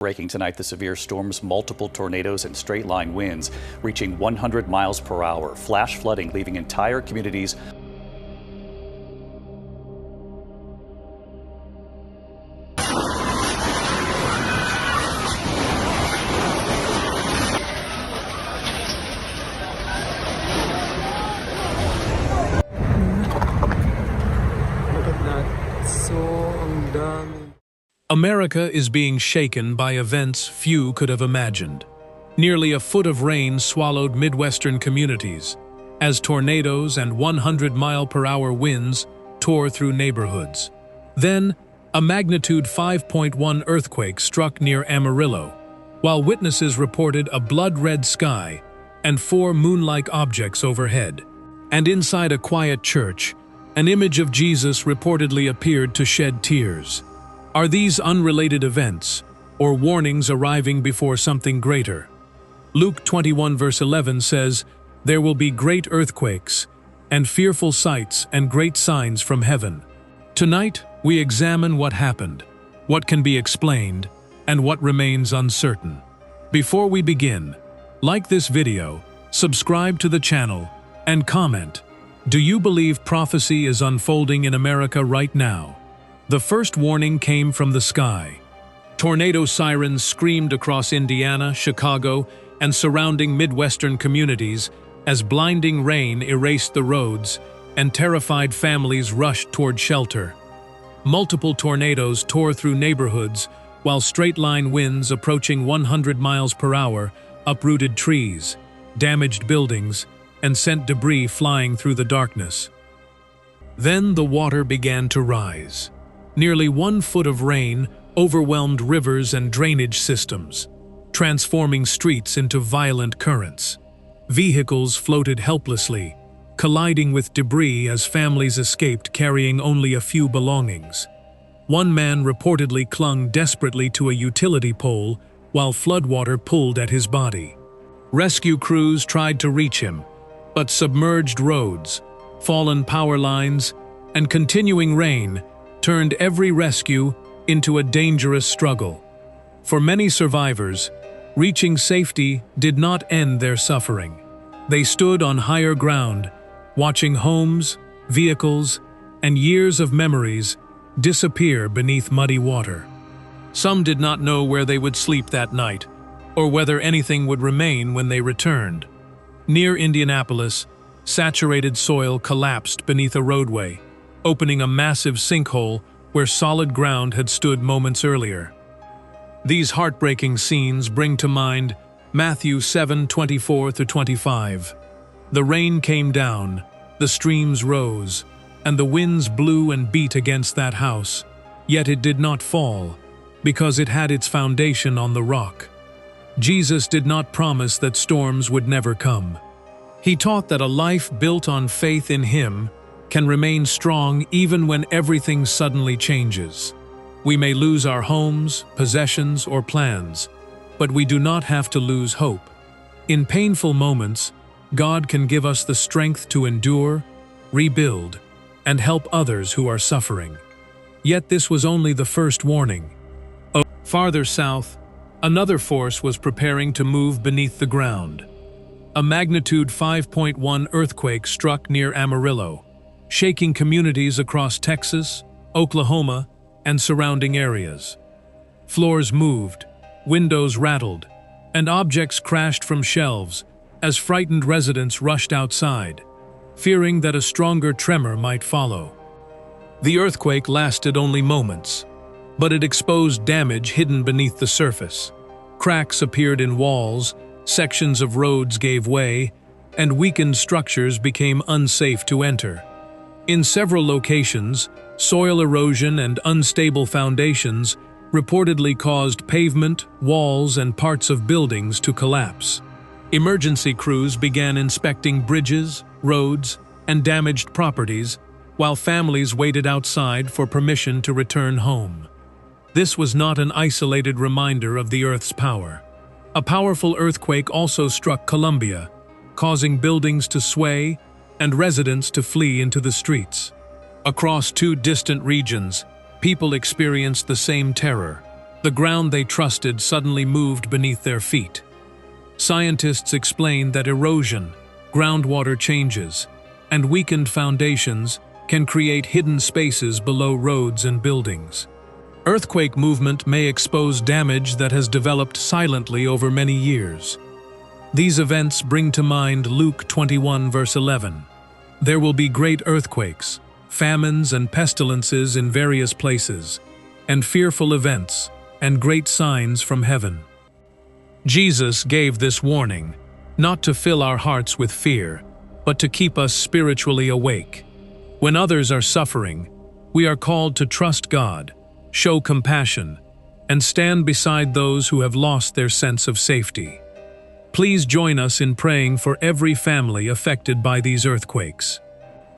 Breaking tonight, the severe storms, multiple tornadoes and straight-line winds reaching 100 miles per hour. Flash flooding leaving entire communities America is being shaken by events few could have imagined. Nearly a foot of rain swallowed Midwestern communities as tornadoes and 100-mile-per-hour winds tore through neighborhoods. Then, a magnitude 5.1 earthquake struck near Amarillo, while witnesses reported a blood-red sky and 4 moon-like objects overhead. And inside a quiet church, an image of Jesus reportedly appeared to shed tears. Are these unrelated events, or warnings arriving before something greater? Luke 21 verse 11 says, "There will be great earthquakes, and fearful sights and great signs from heaven." Tonight, we examine what happened, what can be explained, and what remains uncertain. Before we begin, like this video, subscribe to the channel, and comment. Do you believe prophecy is unfolding in America right now? The first warning came from the sky. Tornado sirens screamed across Indiana, Chicago, and surrounding Midwestern communities as blinding rain erased the roads and terrified families rushed toward shelter. Multiple tornadoes tore through neighborhoods, while straight-line winds approaching 100 miles per hour uprooted trees, damaged buildings, and sent debris flying through the darkness. Then the water began to rise. Nearly 1 foot of rain overwhelmed rivers and drainage systems, transforming streets into violent currents. Vehicles floated helplessly, colliding with debris as families escaped carrying only a few belongings. One man reportedly clung desperately to a utility pole while floodwater pulled at his body. Rescue crews tried to reach him, but submerged roads, fallen power lines, and continuing rain turned every rescue into a dangerous struggle. For many survivors, reaching safety did not end their suffering. They stood on higher ground, watching homes, vehicles, and years of memories disappear beneath muddy water. Some did not know where they would sleep that night, or whether anything would remain when they returned. Near Indianapolis, saturated soil collapsed beneath a roadway, opening a massive sinkhole where solid ground had stood moments earlier. These heartbreaking scenes bring to mind Matthew 7:24-25. The rain came down, the streams rose, and the winds blew and beat against that house, yet it did not fall, because it had its foundation on the rock. Jesus did not promise that storms would never come. He taught that a life built on faith in Him can remain strong even when everything suddenly changes. We may lose our homes, possessions, or plans, but we do not have to lose hope. In painful moments, God can give us the strength to endure, rebuild, and help others who are suffering. Yet this was only the first warning. Farther south, another force was preparing to move beneath the ground. A magnitude 5.1 earthquake struck near Amarillo, shaking communities across Texas, Oklahoma, and surrounding areas. Floors moved, windows rattled, and objects crashed from shelves as frightened residents rushed outside, fearing that a stronger tremor might follow. The earthquake lasted only moments, but it exposed damage hidden beneath the surface. Cracks appeared in walls, sections of roads gave way, and weakened structures became unsafe to enter. In several locations, soil erosion and unstable foundations reportedly caused pavement, walls, and parts of buildings to collapse. Emergency crews began inspecting bridges, roads, and damaged properties, while families waited outside for permission to return home. This was not an isolated reminder of the Earth's power. A powerful earthquake also struck Colombia, causing buildings to sway and residents to flee into the streets. Across 2 distant regions, people experienced the same terror. The ground they trusted suddenly moved beneath their feet. Scientists explained that erosion, groundwater changes, and weakened foundations can create hidden spaces below roads and buildings. Earthquake movement may expose damage that has developed silently over many years. These events bring to mind Luke 21 verse 11. There will be great earthquakes, famines and pestilences in various places, and fearful events, and great signs from heaven. Jesus gave this warning, not to fill our hearts with fear, but to keep us spiritually awake. When others are suffering, we are called to trust God, show compassion, and stand beside those who have lost their sense of safety. Please join us in praying for every family affected by these earthquakes.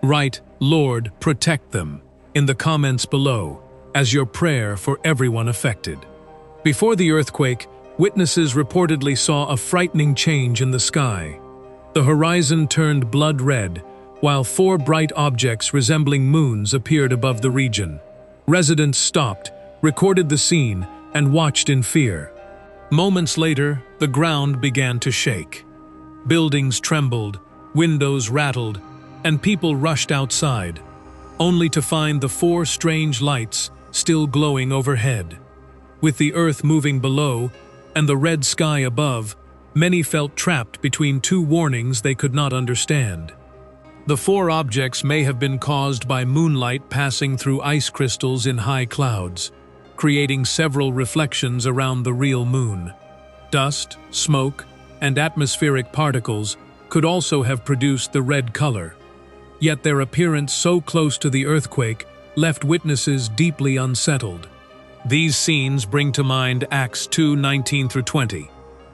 Write, "Lord, protect them," in the comments below, as your prayer for everyone affected. Before the earthquake, witnesses reportedly saw a frightening change in the sky. The horizon turned blood red, while 4 bright objects resembling moons appeared above the region. Residents stopped, recorded the scene, and watched in fear. Moments later, the ground began to shake. Buildings trembled, windows rattled, and people rushed outside, only to find the 4 strange lights still glowing overhead. With the earth moving below and the red sky above, many felt trapped between 2 warnings they could not understand. The 4 objects may have been caused by moonlight passing through ice crystals in high clouds, creating several reflections around the real moon. Dust, smoke, and atmospheric particles could also have produced the red color. Yet their appearance so close to the earthquake left witnesses deeply unsettled. These scenes bring to mind Acts 2:19-20.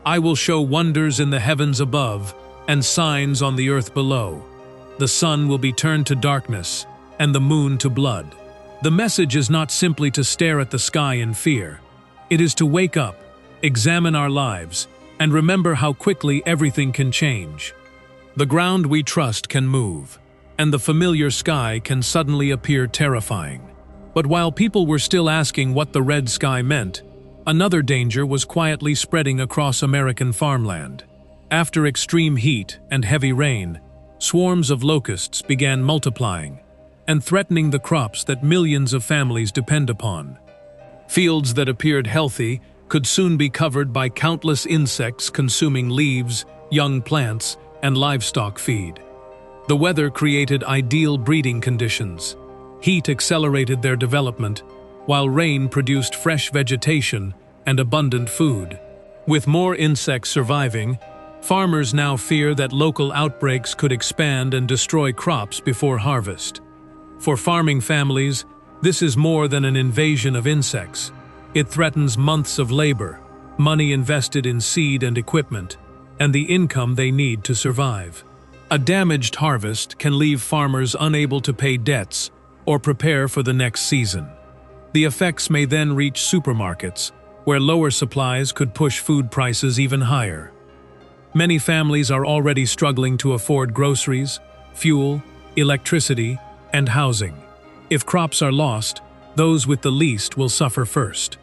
I will show wonders in the heavens above and signs on the earth below. The sun will be turned to darkness and the moon to blood. The message is not simply to stare at the sky in fear. It is to wake up, examine our lives, and remember how quickly everything can change. The ground we trust can move, and the familiar sky can suddenly appear terrifying. But while people were still asking what the red sky meant, another danger was quietly spreading across American farmland. After extreme heat and heavy rain, swarms of locusts began multiplying and threatening the crops that millions of families depend upon. Fields that appeared healthy could soon be covered by countless insects consuming leaves, young plants, and livestock feed. The weather created ideal breeding conditions. Heat accelerated their development, while rain produced fresh vegetation and abundant food. With more insects surviving, farmers now fear that local outbreaks could expand and destroy crops before harvest. For farming families, this is more than an invasion of insects. It threatens months of labor, money invested in seed and equipment, and the income they need to survive. A damaged harvest can leave farmers unable to pay debts or prepare for the next season. The effects may then reach supermarkets, where lower supplies could push food prices even higher. Many families are already struggling to afford groceries, fuel, electricity, and housing. If crops are lost, those with the least will suffer first.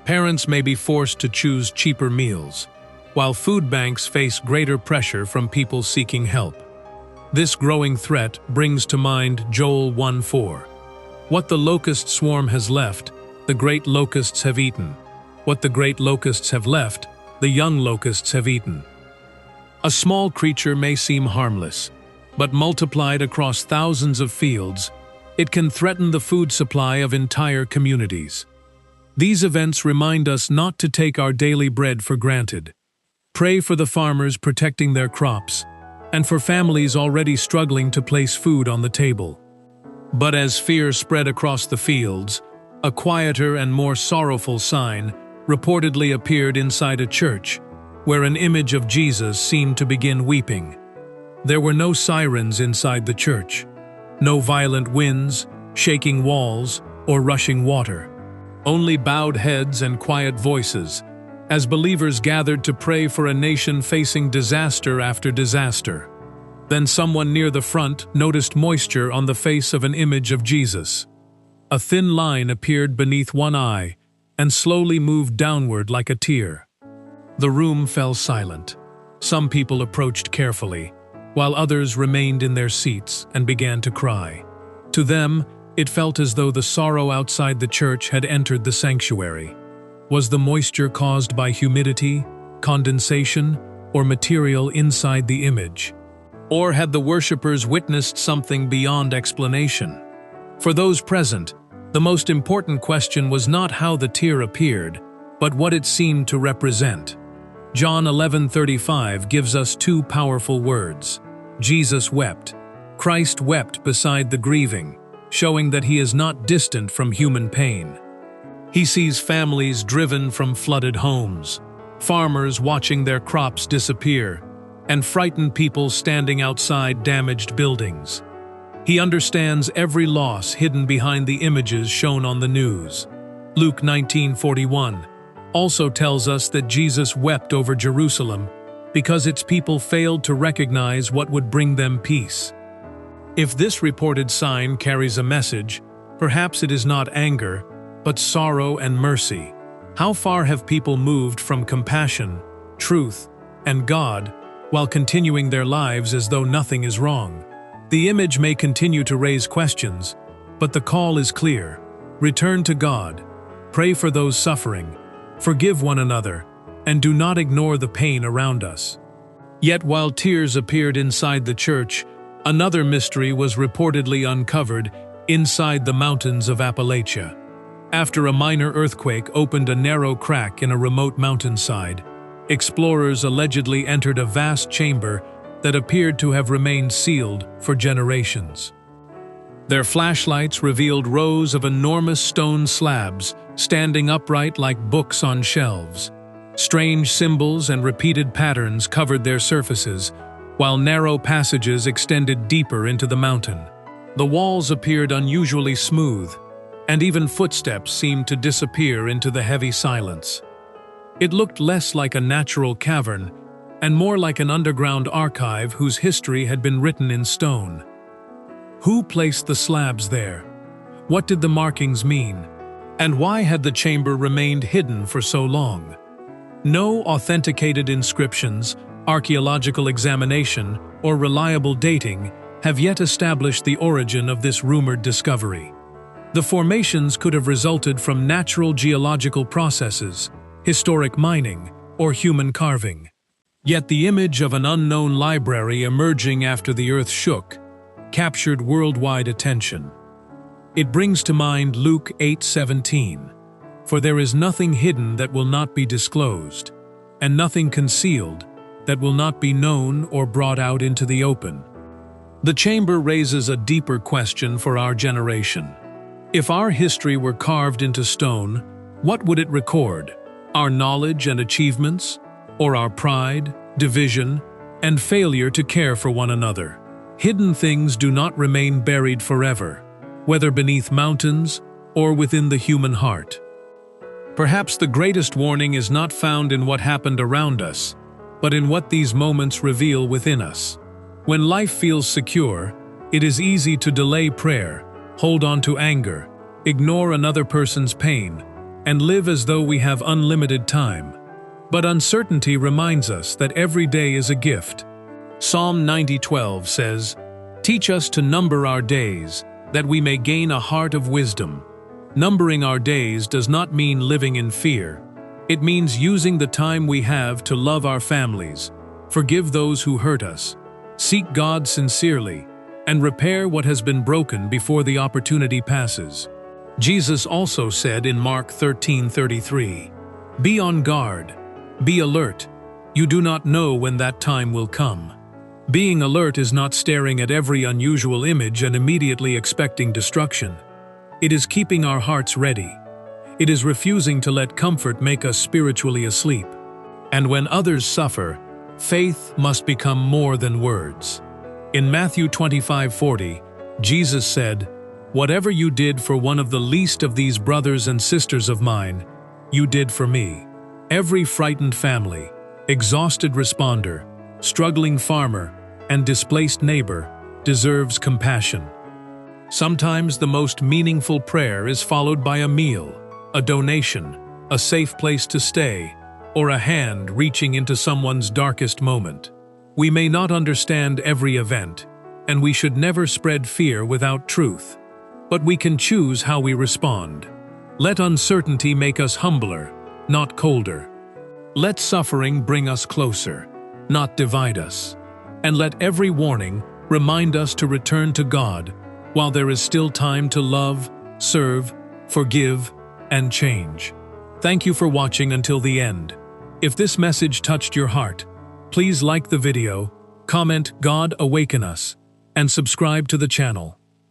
Parents may be forced to choose cheaper meals, while food banks face greater pressure from people seeking help. This growing threat brings to mind Joel 1:4. What the locust swarm has left, the great locusts have eaten. What the great locusts have left, the young locusts have eaten. A small creature may seem harmless, but multiplied across thousands of fields, it can threaten the food supply of entire communities. These events remind us not to take our daily bread for granted. Pray for the farmers protecting their crops, and for families already struggling to place food on the table. But as fear spread across the fields, a quieter and more sorrowful sign reportedly appeared inside a church, where an image of Jesus seemed to begin weeping. There were no sirens inside the church, no violent winds, shaking walls, or rushing water. Only bowed heads and quiet voices, as believers gathered to pray for a nation facing disaster after disaster. Then someone near the front noticed moisture on the face of an image of Jesus. A thin line appeared beneath one eye, and slowly moved downward like a tear. The room fell silent. Some people approached carefully, while others remained in their seats and began to cry. To them, it felt as though the sorrow outside the church had entered the sanctuary. Was the moisture caused by humidity, condensation, or material inside the image? Or had the worshippers witnessed something beyond explanation? For those present, the most important question was not how the tear appeared, but what it seemed to represent. John 11:35 gives us two powerful words. Jesus wept. Christ wept beside the grieving, showing that he is not distant from human pain. He sees families driven from flooded homes, farmers watching their crops disappear, and frightened people standing outside damaged buildings. He understands every loss hidden behind the images shown on the news. Luke 19:41 also tells us that Jesus wept over Jerusalem because its people failed to recognize what would bring them peace. If this reported sign carries a message, perhaps it is not anger, but sorrow and mercy. How far have people moved from compassion, truth, and God while continuing their lives as though nothing is wrong? The image may continue to raise questions, but the call is clear. Return to God, pray for those suffering, forgive one another, and do not ignore the pain around us. Yet while tears appeared inside the church, another mystery was reportedly uncovered inside the mountains of Appalachia. After a minor earthquake opened a narrow crack in a remote mountainside, explorers allegedly entered a vast chamber that appeared to have remained sealed for generations. Their flashlights revealed rows of enormous stone slabs standing upright like books on shelves. Strange symbols and repeated patterns covered their surfaces, while narrow passages extended deeper into the mountain. The walls appeared unusually smooth, and even footsteps seemed to disappear into the heavy silence. It looked less like a natural cavern and more like an underground archive whose history had been written in stone. Who placed the slabs there? What did the markings mean? And why had the chamber remained hidden for so long? No authenticated inscriptions, archaeological examination, or reliable dating have yet established the origin of this rumored discovery. The formations could have resulted from natural geological processes, historic mining, or human carving. Yet the image of an unknown library emerging after the earth shook captured worldwide attention. It brings to mind Luke 8:17, "For there is nothing hidden that will not be disclosed, and nothing concealed that will not be known or brought out into the open." The chamber raises a deeper question for our generation. If our history were carved into stone, what would it record? Our knowledge and achievements, or our pride, division, and failure to care for one another? Hidden things do not remain buried forever, whether beneath mountains or within the human heart. Perhaps the greatest warning is not found in what happened around us, but in what these moments reveal within us. When life feels secure, it is easy to delay prayer, hold on to anger, ignore another person's pain, and live as though we have unlimited time. But uncertainty reminds us that every day is a gift. Psalm 90:12 says, "Teach us to number our days, that we may gain a heart of wisdom." Numbering our days does not mean living in fear. It means using the time we have to love our families, forgive those who hurt us, seek God sincerely, and repair what has been broken before the opportunity passes. Jesus also said in Mark 13:33, "Be on guard, be alert. You do not know when that time will come." Being alert is not staring at every unusual image and immediately expecting destruction. It is keeping our hearts ready. It is refusing to let comfort make us spiritually asleep. And when others suffer, faith must become more than words. In Matthew 25:40, Jesus said, "Whatever you did for one of the least of these brothers and sisters of mine, you did for me." Every frightened family, exhausted responder, struggling farmer, and displaced neighbor deserves compassion. Sometimes the most meaningful prayer is followed by a meal, a donation, a safe place to stay, or a hand reaching into someone's darkest moment. We may not understand every event, and we should never spread fear without truth. But we can choose how we respond. Let uncertainty make us humbler, not colder. Let suffering bring us closer, not divide us. And let every warning remind us to return to God while there is still time to love, serve, forgive, and change. Thank you for watching until the end. If this message touched your heart, please like the video, comment "God awaken us," and subscribe to the channel.